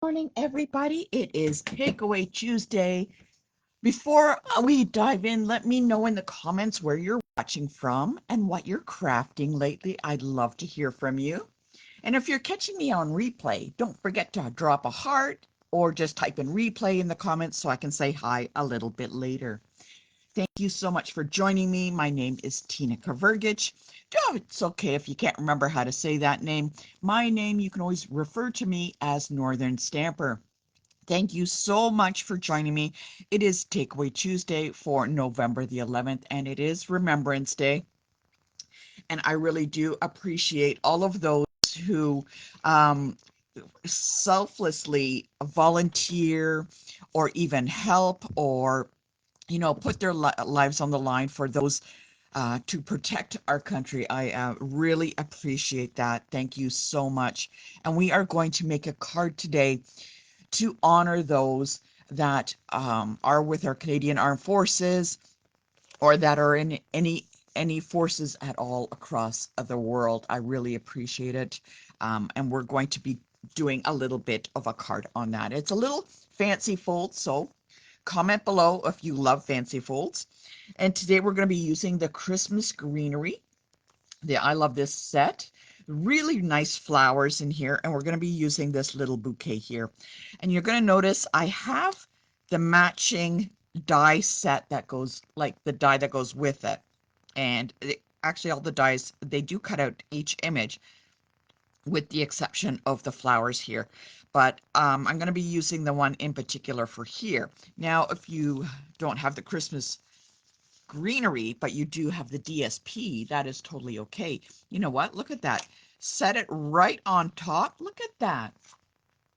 Morning, everybody. It is Takeaway Tuesday. Before we dive in, let me know in the comments where you're watching from and what you're crafting lately. I'd love to hear from you. And if you're catching me on replay, don't forget to drop a heart or just type in replay in the comments so I can say hi a little bit later. Thank you so much for joining me. My name is Tina Kavergich. Oh, it's okay if you can't remember how to say that name. My name, you can always refer to me as Northern Stamper. Thank you so much for joining me. It is Takeaway Tuesday for November the 11th, and it is Remembrance Day. And I really do appreciate all of those who um, selflessly volunteer or even help or put their lives on the line for those to protect our country. I really appreciate that. Thank you so much. And we are going to make a card today to honor those that are with our Canadian Armed Forces or that are in any forces at all across the world. I really appreciate it. And we're going to be doing a little bit of a card on that. It's a little fancy fold, so comment below if you love fancy folds. And today we're going to be using the Christmas greenery. I love this set. Really nice flowers in here, and we're going to be using this little bouquet here. And you're going to notice I have the matching die set that goes, like the die that goes with it. And actually all the dies, they do cut out each image with the exception of the flowers here. But I'm going to be using the one in particular for here. Now, if you don't have the Christmas greenery, but you do have the DSP, that is totally okay. You know what? Look at that. Set it right on top. Look at that.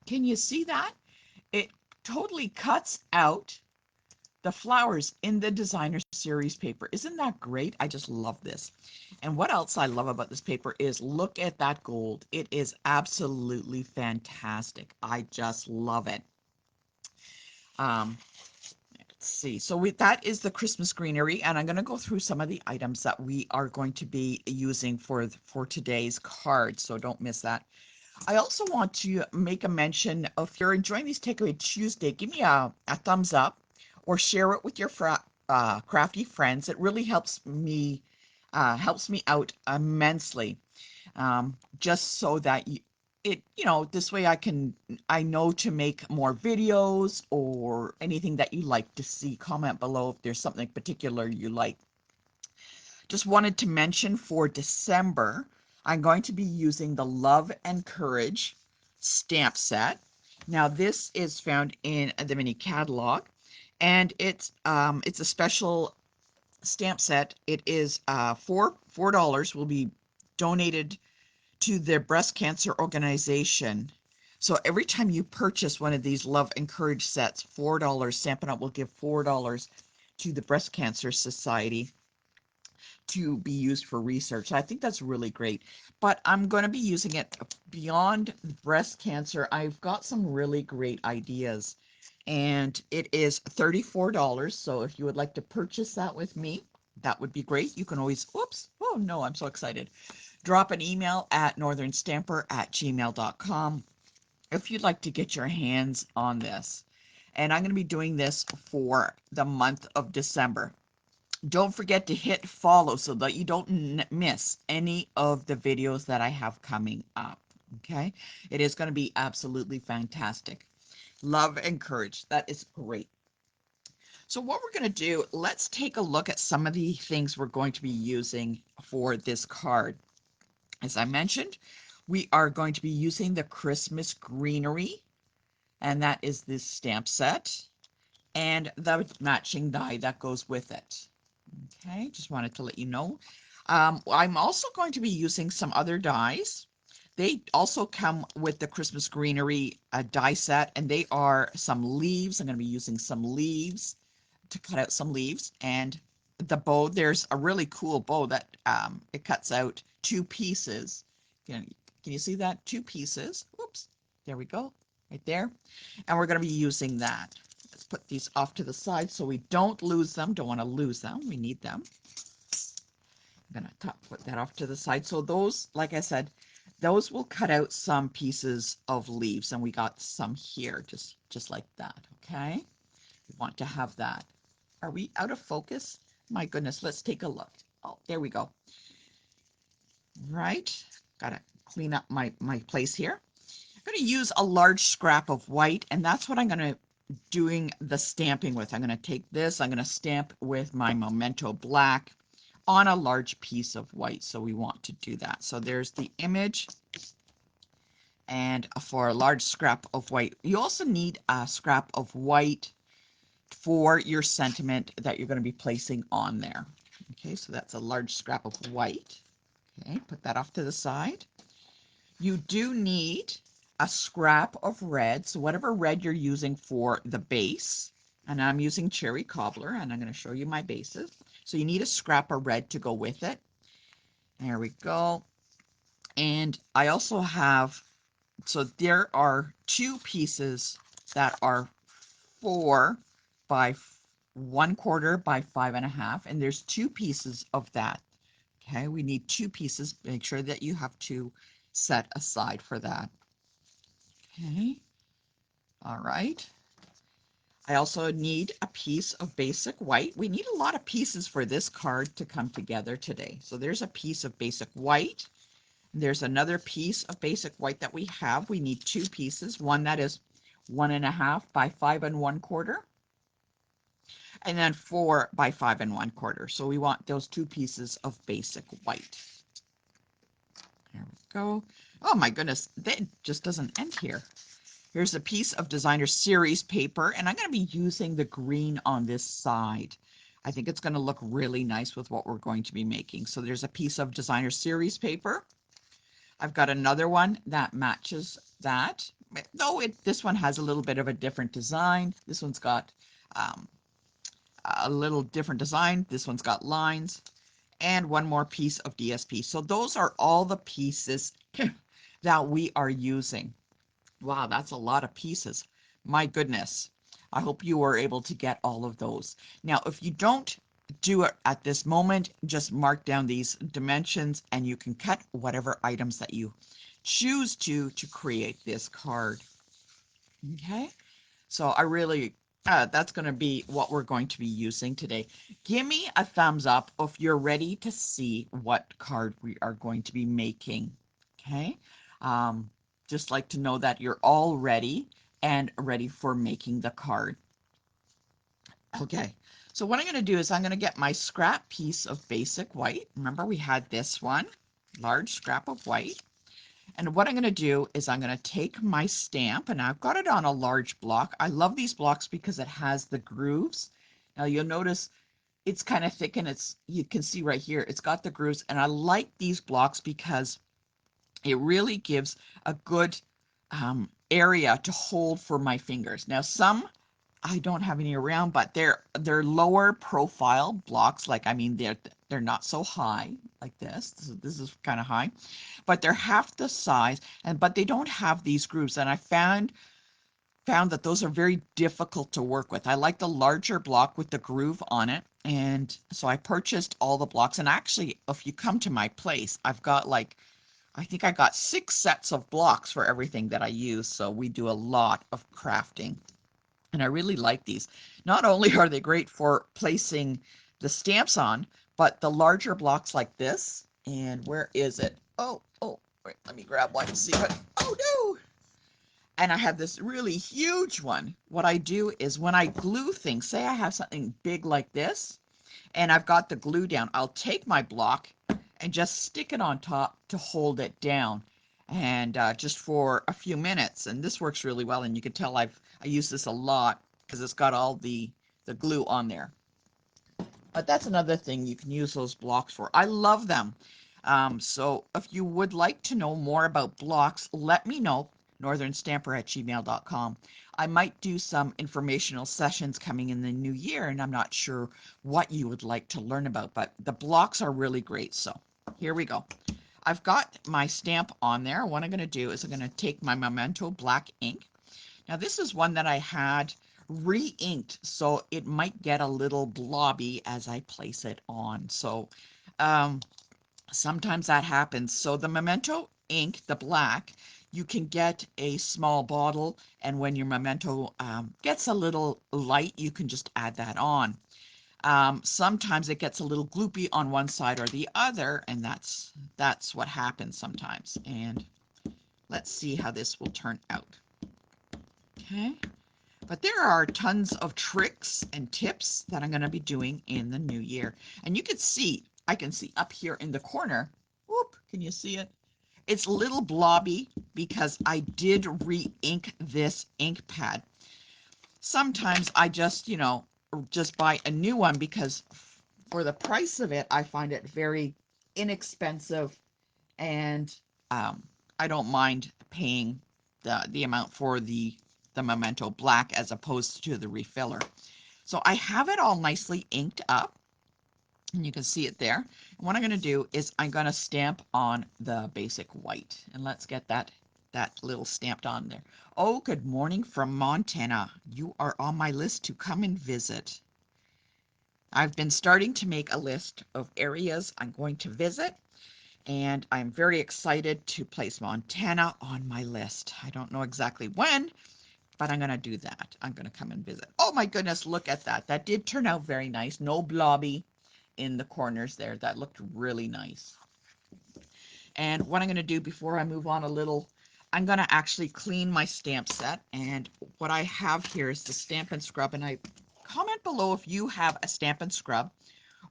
Can you see that? It totally cuts out the flowers in the designer series paper. Isn't that great? I just love this. And what else I love about this paper is look at that gold. It is absolutely fantastic. I just love it. Let's see. So that is the Christmas greenery, and I'm going to go through some of the items that we are going to be using for today's card, so don't miss that. I also want to make a mention, if you're enjoying these Takeaway Tuesday, give me a thumbs up or share it with your crafty friends. It really helps me out immensely, just so that this way I know to make more videos or anything that you like to see. Comment below if there's something particular you like. Just wanted to mention for December, I'm going to be using the Love and Courage stamp set. Now this is found in the mini catalog, and it's a special stamp set. It is $4 will be donated to their breast cancer organization. So every time you purchase one of these Love and Courage sets, $4, Stampin' Up! Will give $4 to the Breast Cancer Society to be used for research. I think that's really great. But I'm going to be using it beyond breast cancer. I've got some really great ideas. And it is $34. So if you would like to purchase that with me, that would be great. You can always, whoops, oh no, I'm so excited. Drop an email at northernstamper@gmail.com if you'd like to get your hands on this. And I'm going to be doing this for the month of December. Don't forget to hit follow so that you don't miss any of the videos that I have coming up. Okay, it is going to be absolutely fantastic. Love and Courage, that is great. So what we're going to do, let's take a look at some of the things we're going to be using for this card. As I mentioned, we are going to be using the Christmas greenery, and that is this stamp set and the matching die that goes with it. Okay, just wanted to let you know. I'm also going to be using some other dies. They also come with the Christmas greenery die set, and they are some leaves. I'm going to be using some leaves to cut out some leaves, and the bow. There's a really cool bow that it cuts out two pieces. Can you see that? Two pieces. Whoops. There we go. Right there. And we're going to be using that. Let's put these off to the side so we don't lose them. Don't want to lose them. We need them. I'm going to put that off to the side. So those, like I said, those will cut out some pieces of leaves, and we got some here, just like that, okay? We want to have that. Are we out of focus? My goodness, let's take a look. Oh, there we go. Right, gotta clean up my place here. I'm going to use a large scrap of white, and that's what I'm going to doing the stamping with. I'm going to take this, I'm going to stamp with my Memento Black on a large piece of white. So we want to do that. So there's the image, and for a large scrap of white, you also need a scrap of white for your sentiment that you're going to be placing on there. Okay, so that's a large scrap of white. Okay, put that off to the side. You do need a scrap of red, so whatever red you're using for the base, and I'm using Cherry Cobbler, and I'm going to show you my bases. So you need a scrap of red to go with it. There we go. And I also have, so there are two pieces that are 4 by 1/4 by 5.5, and there's two pieces of that. Okay, we need two pieces. Make sure that you have two set aside for that. Okay, all right. I also need a piece of basic white. We need a lot of pieces for this card to come together today. So there's a piece of basic white. There's another piece of basic white that we have. We need two pieces, one that is 1.5 by 5 1/4, and then 4 by 5 1/4. So we want those two pieces of basic white. There we go. Oh my goodness, that just doesn't end here. Here's a piece of designer series paper, and I'm going to be using the green on this side. I think it's going to look really nice with what we're going to be making. So there's a piece of designer series paper. I've got another one that matches that. Though this one has a little bit of a different design. This one's got a little different design. This one's got lines. And one more piece of DSP. So those are all the pieces that we are using. Wow, that's a lot of pieces. My goodness. I hope you were able to get all of those. Now, if you don't do it at this moment, just mark down these dimensions and you can cut whatever items that you choose to create this card. Okay, so I really, that's going to be what we're going to be using today. Give me a thumbs up if you're ready to see what card we are going to be making. Okay, just like to know that you're all ready and ready for making the card. Okay, so what I'm going to do is I'm going to get my scrap piece of basic white. Remember we had this one, large scrap of white. And what I'm going to do is I'm going to take my stamp, and I've got it on a large block. I love these blocks because it has the grooves. Now you'll notice it's kind of thick, and you can see right here, it's got the grooves. And I like these blocks because it really gives a good area to hold for my fingers. Now some I don't have any around, but they're lower profile blocks. Like, I mean, they're not so high like this. This is kind of high, but they're half the size, but they don't have these grooves. And I found that those are very difficult to work with. I like the larger block with the groove on it. And so I purchased all the blocks. And actually, if you come to my place, I've got I think I got 6 sets of blocks for everything that I use. So we do a lot of crafting. And I really like these. Not only are they great for placing the stamps on, but the larger blocks like this. And where is it? Oh, wait, let me grab one and see what. Oh no! And I have this really huge one. What I do is when I glue things, say I have something big like this, and I've got the glue down, I'll take my block and just stick it on top to hold it down, and just for a few minutes. And this works really well, and you can tell I use this a lot because it's got all the glue on there. But that's another thing you can use those blocks for. I love them. So if you would like to know more about blocks, let me know. northernstamper@gmail.com. I might do some informational sessions coming in the new year, and I'm not sure what you would like to learn about, but the blocks are really great. So here we go. I've got my stamp on there. What I'm going to do is I'm going to take my Memento Black ink. Now this is one that I had re-inked, so it might get a little blobby as I place it on. So Sometimes that happens. So the Memento ink, the black, you can get a small bottle, and when your Memento gets a little light, you can just add that on. Sometimes it gets a little gloopy on one side or the other, and that's what happens sometimes. And let's see how this will turn out. Okay. But there are tons of tricks and tips that I'm going to be doing in the new year. And you can see, I can see up here in the corner, whoop, can you see it? It's a little blobby because I did re-ink this ink pad. Sometimes I just, just buy a new one because for the price of it, I find it very inexpensive, and I don't mind paying the amount for the Memento Black as opposed to the refiller. So I have it all nicely inked up, and you can see it there. And what I'm going to do is I'm going to stamp on the basic white, and let's get that little stamped on there. Oh, good morning from Montana. You are on my list to come and visit. I've been starting to make a list of areas I'm going to visit, and I'm very excited to place Montana on my list. I don't know exactly when, but I'm going to do that. I'm going to come and visit. Oh my goodness, look at that. That did turn out very nice. No blobby in the corners there. That looked really nice. And what I'm going to do before I move on a little, I'm going to actually clean my stamp set. And what I have here is the Stampin' Scrub. And I comment below if you have a Stampin' Scrub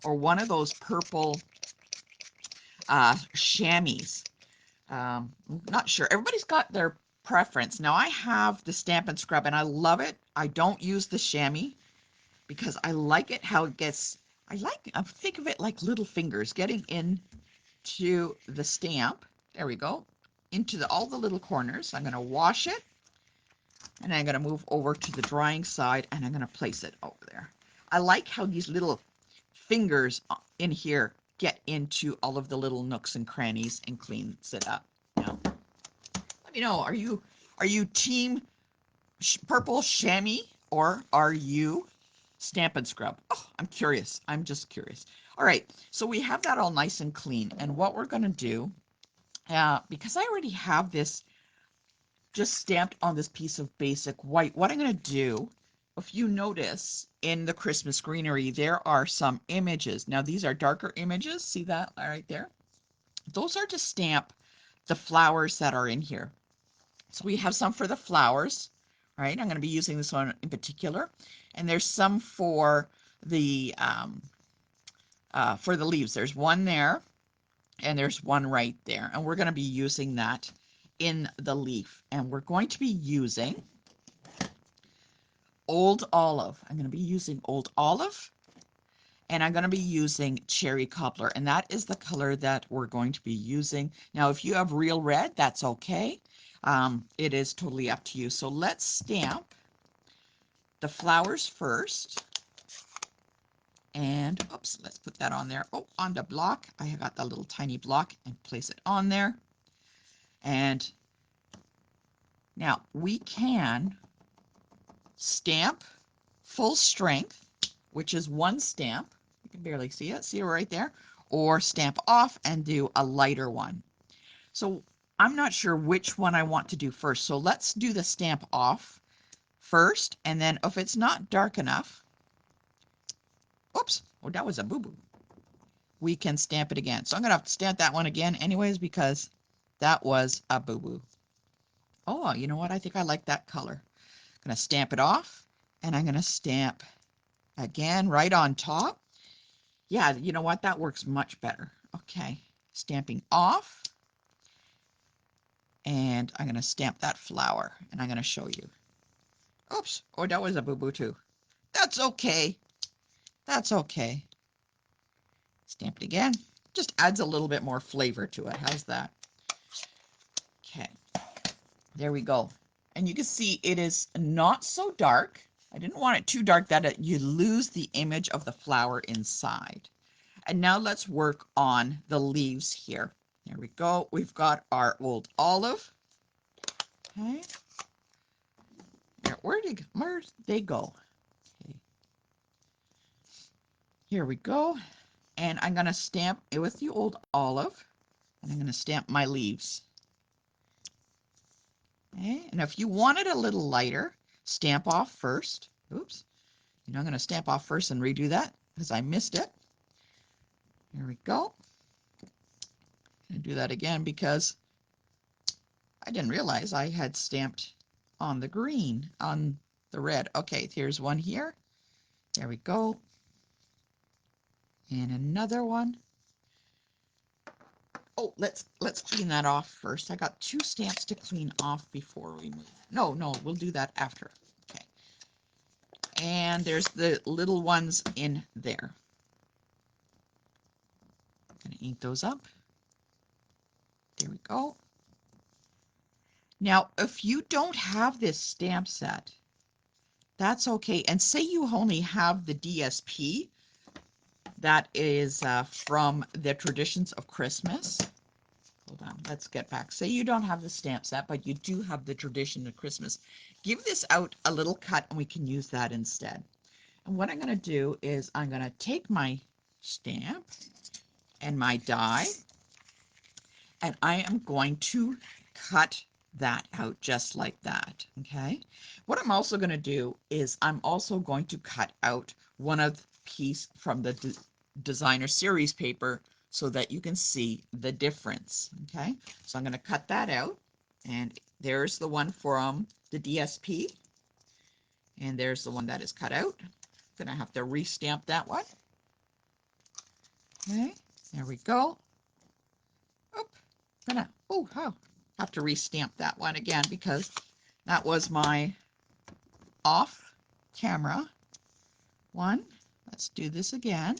or one of those purple chamois. Not sure. Everybody's got their preference. Now I have the Stampin' Scrub and I love it. I don't use the chamois because I like it how it gets, I think of it like little fingers getting into the stamp. There we go. Into all the little corners. I'm going to wash it, and I'm going to move over to the drying side, and I'm going to place it over there. I like how these little fingers in here get into all of the little nooks and crannies and cleans it up. Now, let me know, are you team purple chamois or are you Stampin' Scrub? Oh, I'm curious. I'm just curious. All right, so we have that all nice and clean, and what we're going to do, because I already have this just stamped on this piece of basic white, what I'm going to do, if you notice in the Christmas greenery, there are some images. Now, these are darker images. See that right there? Those are to stamp the flowers that are in here. So we have some for the flowers, right? I'm going to be using this one in particular. And there's some for the leaves. There's one there, and there's one right there. And we're going to be using that in the leaf. And we're going to be using Old Olive. I'm going to be using Old Olive, and I'm going to be using Cherry Cobbler, and that is the color that we're going to be using. Now, if you have Real Red, that's okay. It is totally up to you. So let's stamp the flowers first. And oops, let's put that on there. Oh, on the block. I have got the little tiny block and place it on there. And now we can stamp full strength, which is one stamp. You can barely see it. See it right there? Or stamp off and do a lighter one. So I'm not sure which one I want to do first. So let's do the stamp off first. And then if it's not dark enough, oops, oh, that was a boo-boo. We can stamp it again. So I'm going to have to stamp that one again anyways because that was a boo-boo. Oh, you know what? I think I like that color. I'm going to stamp it off, and I'm going to stamp again right on top. Yeah, you know what? That works much better. Okay, stamping off, and I'm going to stamp that flower, and I'm going to show you. Oops, oh, that was a boo-boo too. That's okay. That's okay. Stamp it again. Just adds a little bit more flavor to it. How's that? Okay, there we go. And you can see it is not so dark. I didn't want it too dark that you lose the image of the flower inside. And now let's work on the leaves here. There we go. We've got our Old Olive. Okay. Where'd they go? Okay. Here we go. And I'm going to stamp it with the old olive, and I'm going to stamp my leaves. Okay, and if you want it a little lighter, stamp off first. Oops. You know, I'm going to stamp off first and redo that because I missed it. Here we go. I'm going to do that again because I didn't realize I had stamped on the green, on the red. Okay, here's one here. There we go. And another one. Oh, let's clean that off first. I got 2 stamps to clean off before we move. No, we'll do that after. Okay. And there's the little ones in there. I'm going to ink those up. There we go. Now, if you don't have this stamp set, that's okay. And say you only have the DSP, that is from the Traditions of Christmas. Hold on, let's get back. Say you don't have the stamp set, but you do have the Tradition of Christmas. Give this out a little cut and we can use that instead. And what I'm going to do is I'm going to take my stamp and my die, and I am going to cut that out just like that. Okay. What I'm also going to do is I'm also going to cut out one of the piece from the designer series paper so that you can see the difference. Okay. So I'm going to cut that out, and there's the one from the DSP, and there's the one that is cut out. I'm going to have to restamp that one. Okay. There we go. Have to restamp that one again because that was my off camera one. Let's do this again.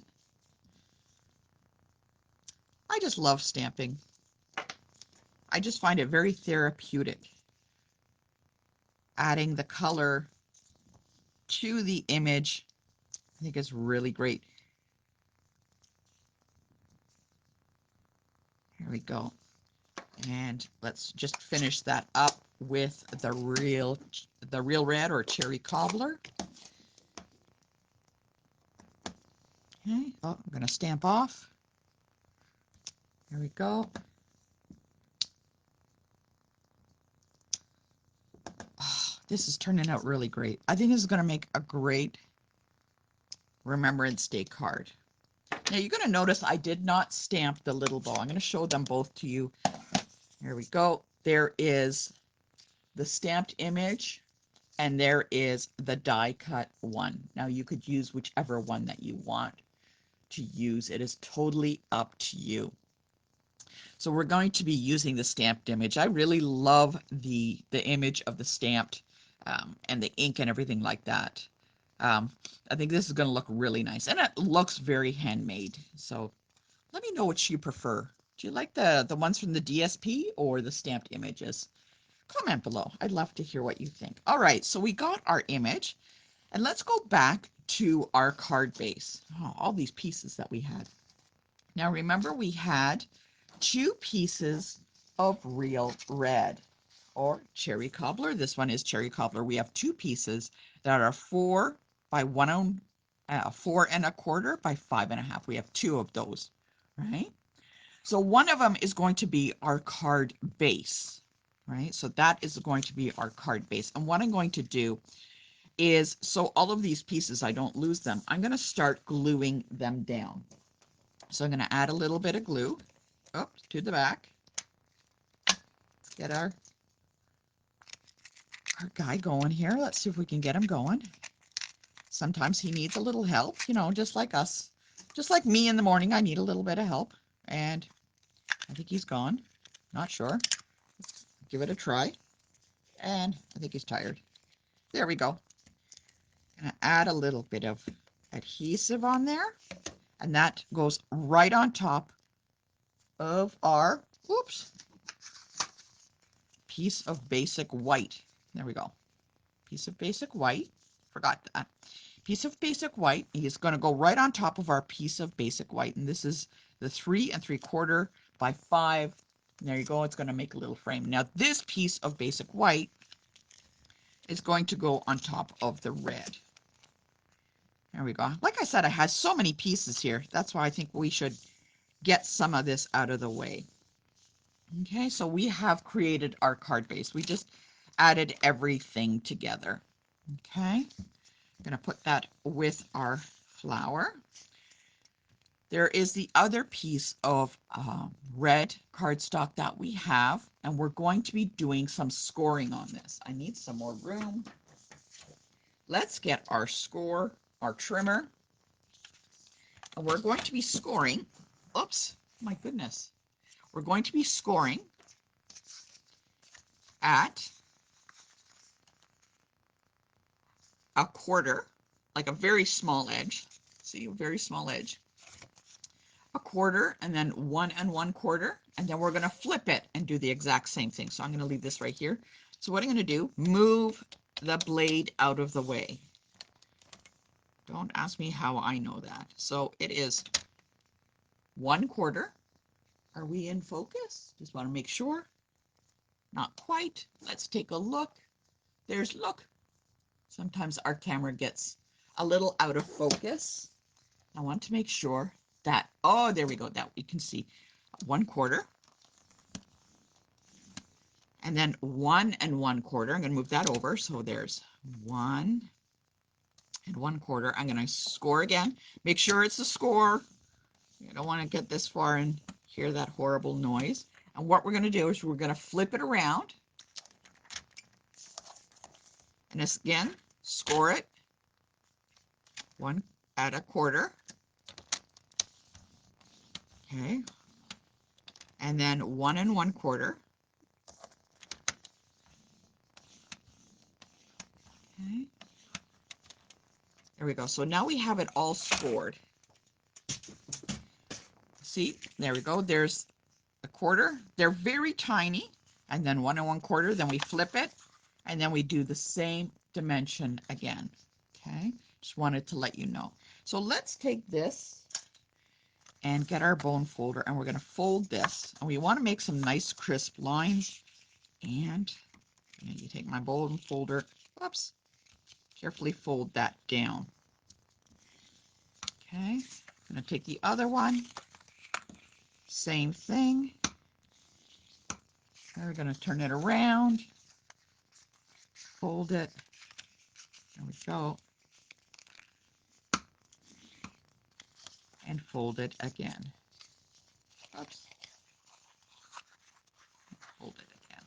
I just love stamping. I just find it very therapeutic. Adding the color to the image, I think is really great. Here we go. And let's just finish that up with the real red or cherry cobbler. Okay. Oh, I'm going to stamp off. There we go. Oh, this is turning out really great. I think this is going to make a great Remembrance Day card. Now you're going to notice I did not stamp the little bow. I'm going to show them both to you. Here we go. There is the stamped image, and there is the die cut one. Now you could use whichever one that you want to use. It is totally up to you. So we're going to be using the stamped image. I really love the image of the stamped and the ink and everything like that. I think this is going to look really nice, and it looks very handmade. So let me know which you prefer. Do you like the ones from the DSP or the stamped images? Comment below. I'd love to hear what you think. All right, so we got our image, and let's go back to our card base. Oh, all these pieces that we had. Now remember, we had 2 pieces of real red or cherry cobbler. This one is cherry cobbler. We have 2 pieces that are 4 by 4 1/4 by 5 1/2. We have 2 of those, right? So one of them is going to be our card base, right? So that is going to be our card base. And what I'm going to do is, so all of these pieces, I don't lose them, I'm going to start gluing them down. So I'm going to add a little bit of glue to the back. Let's get our guy going here. Let's see if we can get him going. Sometimes he needs a little help, you know, just like us. Just like me in the morning, I need a little bit of help. And I think he's gone. Not sure. Let's give it a try. And I think he's tired. There we go. Gonna add a little bit of adhesive on there. And that goes right on top of our, piece of basic white. There we go. Piece of basic white. Forgot that. Piece of basic white is going to go right on top of our piece of basic white. And this is the 3 3/4 by 5. And there you go. It's going to make a little frame. Now this piece of basic white is going to go on top of the red. There we go. Like I said, I had so many pieces here. That's why I think we should get some of this out of the way. Okay, so we have created our card base. We just added everything together. Okay, I'm going to put that with our flower. There is the other piece of red cardstock that we have, and we're going to be doing some scoring on this. I need some more room. Let's get our score, our trimmer, and we're going to be scoring. Oops, my goodness. We're going to be scoring at a quarter, like a very small edge. See, a very small edge. A quarter, and then 1 1/4, and then we're going to flip it and do the exact same thing. So I'm going to leave this right here. So what I'm going to do, move the blade out of the way. Don't ask me how I know that. So it is 1/4. Are we in focus? Just want to make sure. Not quite. Let's take a look. There's, look. Sometimes our camera gets a little out of focus. I want to make sure that, oh, there we go. That we can see 1/4. And then 1 1/4. I'm going to move that over. So there's 1 1/4. I'm going to score again. Make sure it's a score. You don't want to get this far and hear that horrible noise. And what we're going to do is we're going to flip it around. And this, again, score it 1 1/4. Okay. And then 1 1/4. Okay. There we go. So now we have it all scored. See, there we go. There's a quarter. They're very tiny. And then 1 1/4. Then we flip it. And then we do the same dimension again. Okay. Just wanted to let you know. So let's take this and get our bone folder, and we're going to fold this. And we want to make some nice crisp lines. And you take my bone folder. Whoops. Carefully fold that down. Okay, I'm going to take the other one, same thing. We're going to turn it around, fold it, there we go, and fold it again. Oops. Fold it again.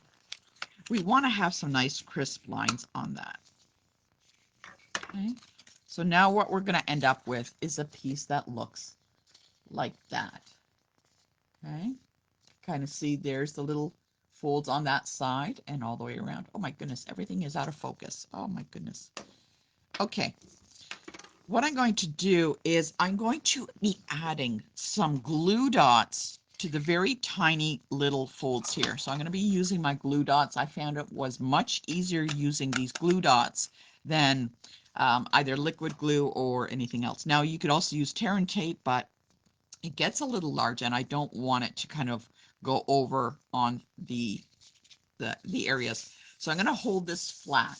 We want to have some nice crisp lines on that. Okay, so now what we're going to end up with is a piece that looks like that. Okay, kind of see there's the little folds on that side and all the way around. Oh my goodness, everything is out of focus. Oh my goodness. Okay, what I'm going to do is I'm going to be adding some glue dots to the very tiny little folds here. So I'm going to be using my glue dots. I found it was much easier using these glue dots than either liquid glue or anything else. Now you could also use tear and tape, but it gets a little large and I don't want it to kind of go over on the areas. So I'm going to hold this flat,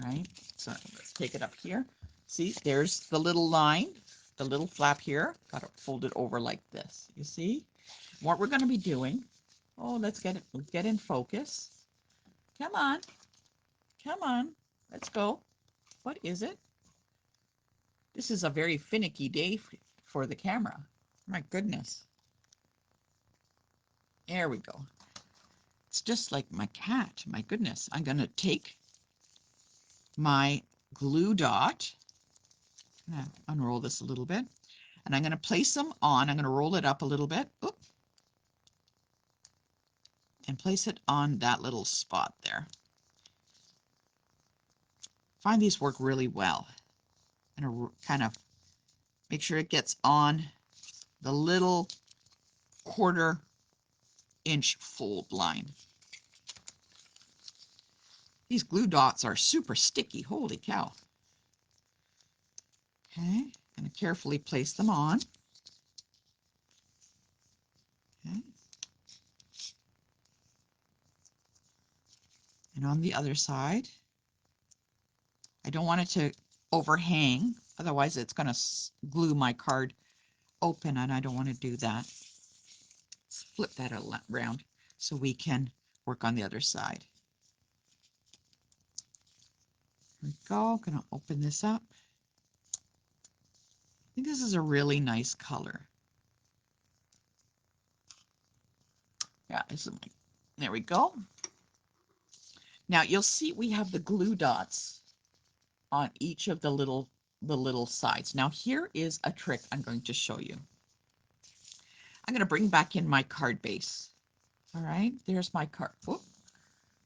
right? So let's take it up here. See, there's the little line, the little flap here. Got it folded over like this. You see? What we're going to be doing, oh, let's get in focus. Come on. Come on. Let's go. What is it? This is a very finicky day for the camera. My goodness. There we go. It's just like my cat. My goodness. I'm going to take my glue dot. I'm going to unroll this a little bit. And I'm going to place them on. I'm going to roll it up a little bit. Oop, and place it on that little spot there. Find these work really well. And kind of make sure it gets on the little 1/4 inch fold line. These glue dots are super sticky. Holy cow. Okay, going to carefully place them on. Okay. And on the other side, I don't want it to overhang, Otherwise, it's going to glue my card open, and I don't want to do that. Let's flip that around so we can work on the other side. There we go. Going to open this up. I think this is a really nice color. Yeah, there we go. Now you'll see we have the glue dots on each of the little sides. Now here is a trick I'm going to show you. I'm going to bring back in my card base. All right, there's my card. Whoop,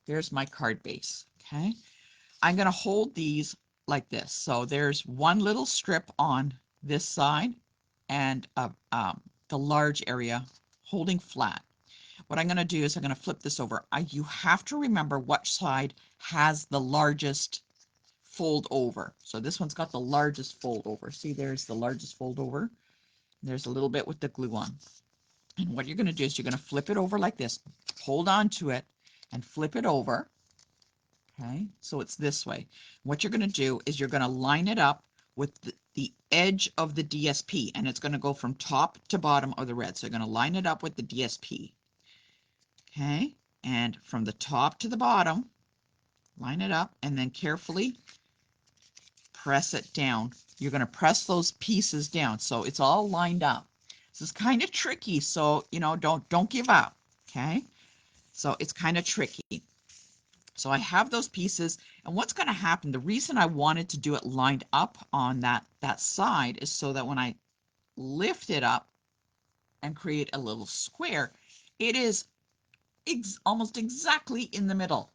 there's my card base. Okay, I'm going to hold these like this. So there's one little strip on this side and the large area holding flat. What I'm going to do is I'm going to flip this over. You have to remember which side has the largest fold over. So this one's got the largest fold over. See, there's the largest fold over. There's a little bit with the glue on. And what you're going to do is you're going to flip it over like this. Hold on to it and flip it over. Okay, so it's this way. What you're going to do is you're going to line it up with the edge of the DSP, and it's going to go from top to bottom of the red. So you're going to line it up with the DSP. Okay, and from the top to the bottom, line it up, and then carefully press it down. You're going to press those pieces down so it's all lined up. This is kind of tricky, so don't give up. Okay, so it's kind of tricky. So I have those pieces, and what's going to happen, the reason I wanted to do it lined up on that side is so that when I lift it up and create a little square, it is almost exactly in the middle.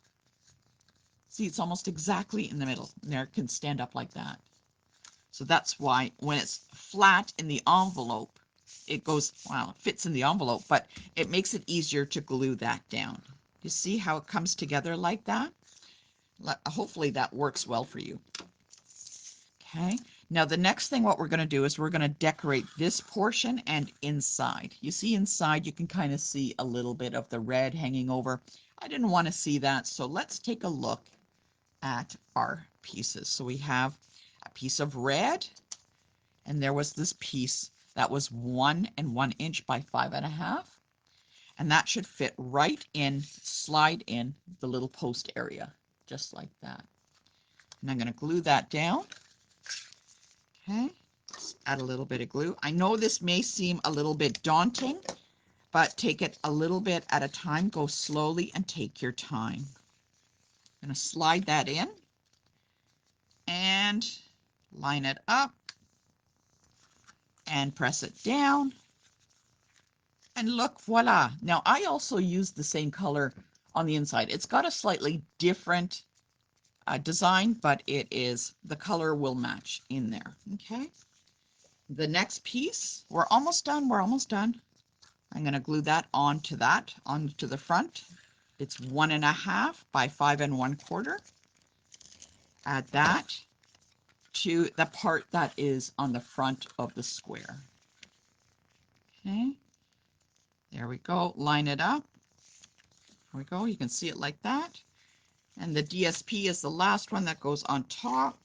See, it's almost exactly in the middle. There, it can stand up like that. So that's why when it's flat in the envelope, it goes, well, it fits in the envelope, but it makes it easier to glue that down. You see how it comes together like that? Hopefully that works well for you. Okay, now the next thing what we're going to do is we're going to decorate this portion and inside. You see inside you can kind of see a little bit of the red hanging over. I didn't want to see that, so let's take a look at our pieces. So we have a piece of red, and there was this piece that was 1 1/4 inch by 5 1/2, and that should fit right in, slide in the little post area, just like that. And I'm going to glue that down. Okay, let's add a little bit of glue. I know this may seem a little bit daunting, but take it a little bit at a time. Go slowly and take your time. I'm going to slide that in and line it up and press it down. And look, voila. Now I also used the same color on the inside. It's got a slightly different design, but the color will match in there. Okay. The next piece, we're almost done. We're almost done. I'm going to glue that onto the front. It's 1 1/2 by 5 1/4. Add that to the part that is on the front of the square. Okay. There we go. Line it up. There we go. You can see it like that. And the DSP is the last one that goes on top.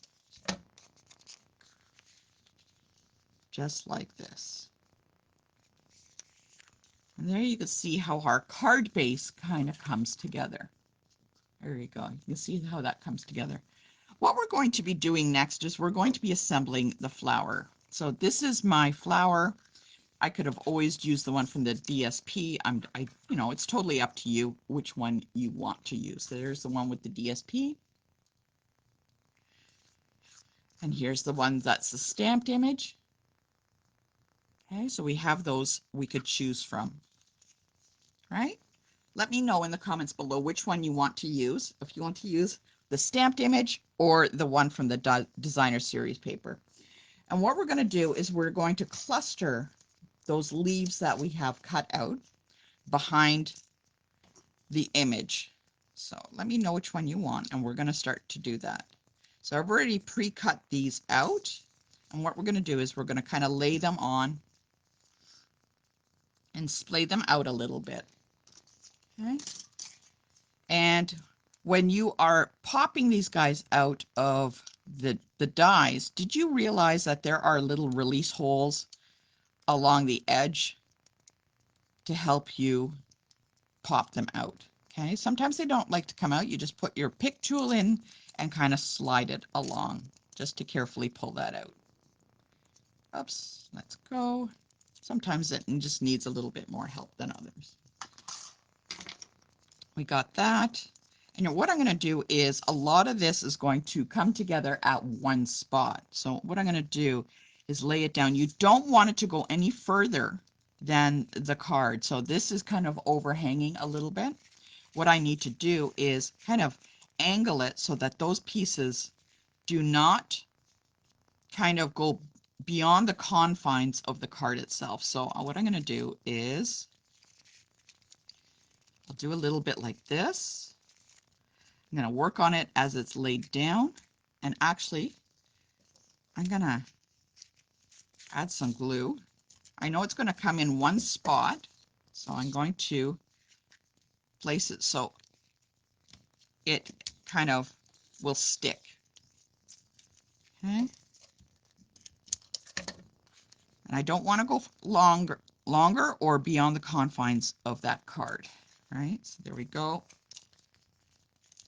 Just like this. And there you can see how our card base kind of comes together. There you go. You can see how that comes together. What we're going to be doing next is we're going to be assembling the flower. So this is my flower. I could have always used the one from the DSP. It's totally up to you which one you want to use. So there's the one with the DSP. And here's the one that's the stamped image. Okay, so we have those we could choose from. Right? Let me know in the comments below which one you want to use. If you want to use the stamped image or the one from the designer series paper. And what we're going to do is we're going to cluster those leaves that we have cut out behind the image. So let me know which one you want, and we're going to start to do that. So I've already pre-cut these out, and what we're going to do is we're going to kind of lay them on and splay them out a little bit. Okay. And when you are popping these guys out of the dies, did you realize that there are little release holes along the edge to help you pop them out? Okay, sometimes they don't like to come out. You just put your pick tool in and kind of slide it along just to carefully pull that out. Oops, let's go. Sometimes it just needs a little bit more help than others. We got that. And what I'm going to do is a lot of this is going to come together at one spot. So what I'm going to do is lay it down. You don't want it to go any further than the card. So this is kind of overhanging a little bit. What I need to do is kind of angle it so that those pieces do not kind of go beyond the confines of the card itself. So what I'm going to do is I'll do a little bit like this. I'm going to work on it as it's laid down. And actually, I'm going to add some glue. I know it's going to come in one spot, so I'm going to place it so it kind of will stick. Okay. And I don't want to go longer or beyond the confines of that card. All right, so there we go.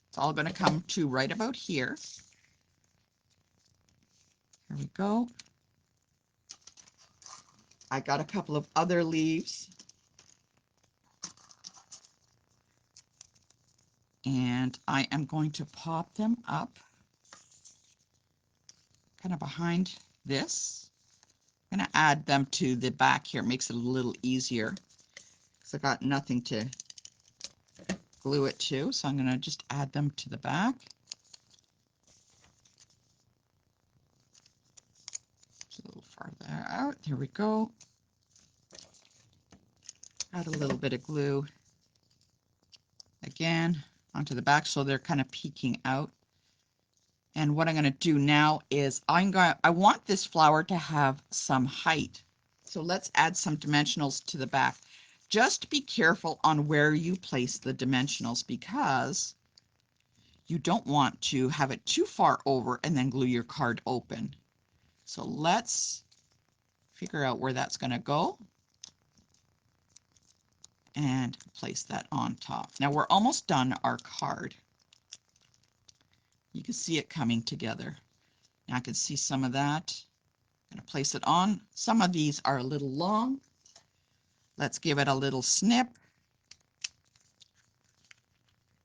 It's all going to come to right about here. Here we go. I got a couple of other leaves. And I am going to pop them up kind of behind this. I'm going to add them to the back here. Makes it a little easier because I've got nothing to glue it to. So I'm going to just add them to the back. Just a little farther out. There we go. Add a little bit of glue again onto the back so they're kind of peeking out. And what I'm going to do now is I want this flower to have some height. So let's add some dimensionals to the back. Just be careful on where you place the dimensionals because you don't want to have it too far over and then glue your card open. So let's figure out where that's going to go and place that on top. Now we're almost done our card. You can see it coming together. Now I can see some of that. I'm going to place it on. Some of these are a little long. Let's give it a little snip.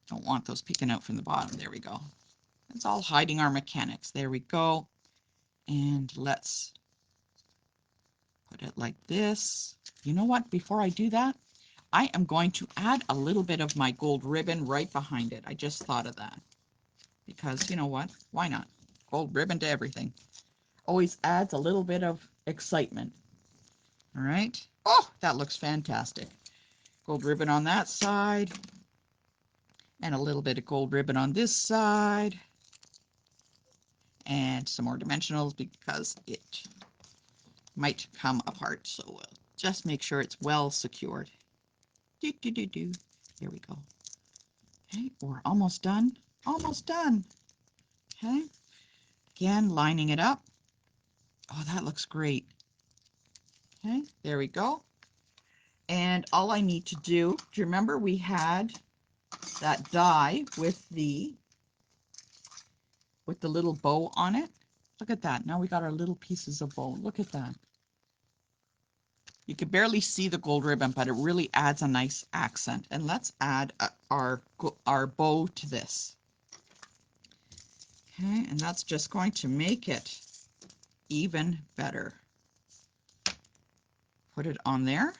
Don't want those peeking out from the bottom. There we go. It's all hiding our mechanics. There we go. And let's put it like this. You know what? Before I do that, I am going to add a little bit of my gold ribbon right behind it. I just thought of that. Because you know what? Why not? Gold ribbon to everything. Always adds a little bit of excitement. All right. Oh, that looks fantastic. Gold ribbon on that side. And a little bit of gold ribbon on this side. And some more dimensionals because it might come apart. So we'll just make sure it's well secured. Do, do, do, do. Here we go. Okay, we're almost done. Almost done. Okay. Again, lining it up. Oh, that looks great. Okay, there we go. And all I need to do you remember we had that die with the little bow on it? Look at that. Now we got our little pieces of bow. Look at that. You can barely see the gold ribbon, but it really adds a nice accent. And let's add our bow to this. Okay, and that's just going to make it even better. Put it on there.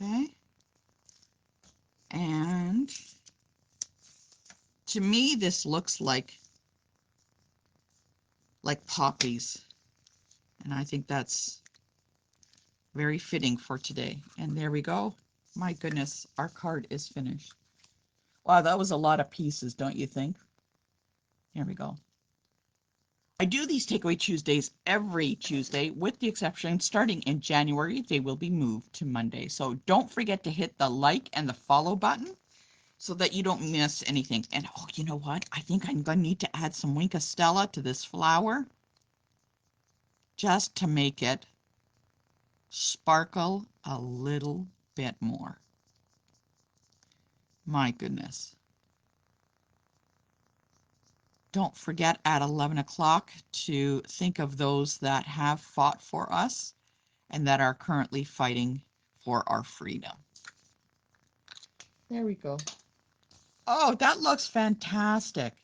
Okay. And to me, this looks like poppies. And I think that's very fitting for today. And there we go. My goodness, our card is finished. Wow, that was a lot of pieces, don't you think? Here we go. I do these Takeaway Tuesdays every Tuesday, with the exception starting in January, they will be moved to Monday. So don't forget to hit the like and the follow button. so that you don't miss anything. And oh, you know what? I think I'm going to need to add some Wink of Stella to this flower just to make it sparkle a little bit more. My goodness. Don't forget at 11 o'clock to think of those that have fought for us and that are currently fighting for our freedom. There we go. Oh, that looks fantastic.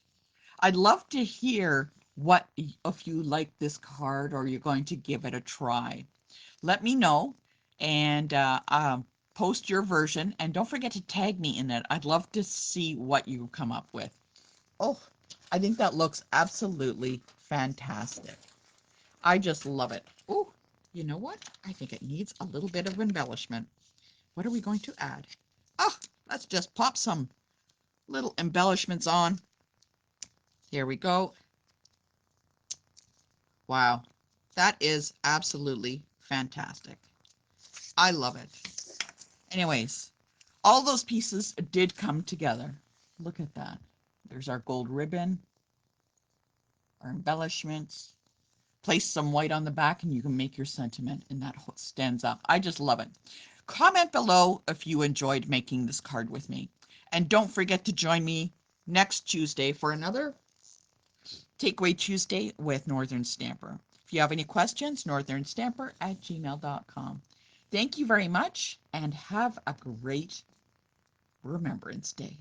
I'd love to hear what if you like this card or you're going to give it a try. Let me know and post your version, and don't forget to tag me in it. I'd love to see what you come up with. Oh, I think that looks absolutely fantastic. I just love it. Oh, you know what? I think it needs a little bit of embellishment. What are we going to add? Oh, let's just pop some little embellishments on. Here we go. Wow, that is absolutely fantastic. I love it. Anyways, all those pieces did come together. Look at that. There's our gold ribbon, our embellishments. Place some white on the back and you can make your sentiment, and that stands up. I just love it. Comment below if you enjoyed making this card with me. And don't forget to join me next Tuesday for another Takeaway Tuesday with Northern Stamper. If you have any questions, northernstamper@gmail.com. Thank you very much and have a great Remembrance Day.